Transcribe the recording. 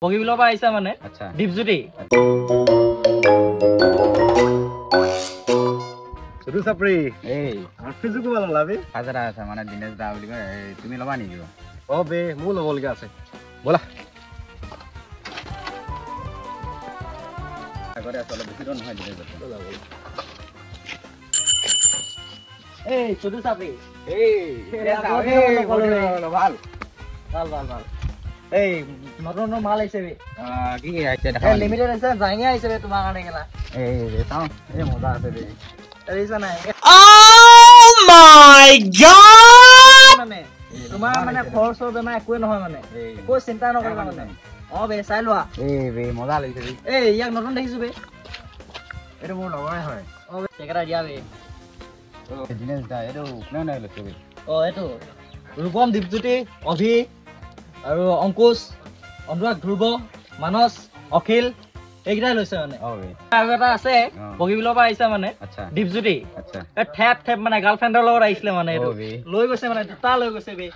বগিবিলৰ পৰা আহিছা মানে আচ্ছা দীপজ্যোতি সুধু চাপৰি এই হাফিজু কোবা ললাবি হাজাৰা আছে মানে দিনেশ দা বুলি কয় তুমি ল'বা নেকি অ বে মোৰ ল'বলগীয়া আছে ব'লা আগতে আচলতে বেছি দূৰ নহয় দিনেশ দা এই সুধু চাপৰি ভাল ভাল ভাল ভাল এই নতুন নতুন মাল আহিছে বে কি আহিছে দেখা লিমিটেড আছে জাঙে আহিছে বে তোমাৰ কাৰণে কেলা এই চাওঁ এই মজা আছে দেই দেখিছা নাই Oh my god! মানে তোমাৰ মানে খৰচ বেমাৰ একোৱে নহয় মানে একো চিন্তা নকৰিবা মানে অ বে চাই লোৱা বে মজা লাগিছে দেই এই ইয়াক নতুন দেখিছো বে এইটো মোৰ লগৰে হয় অ বে চেকেটা দিয়া বে দিনেশ দা এইটো কোনে নাই লৈছে বে অ এইটো ৰূপম দীপজ্যোতি অভি আৰু অংকুশ অনুৰাগ ধ্ৰুৱ মানস অখিল এইকেইটাই লৈছে মানে বে আৰু এটা আছে বগিবিলৰ পৰা আহিছে মানে আচ্ছা দীপজ্যোতি আচ্ছা ঠেপ ঠেপ মানে গাৰ্লফ্ৰেণ্ডৰ লগত আহিছিলে মানে এইটো বে লৈ গৈছে মানে দুটা লৈ গৈছে বে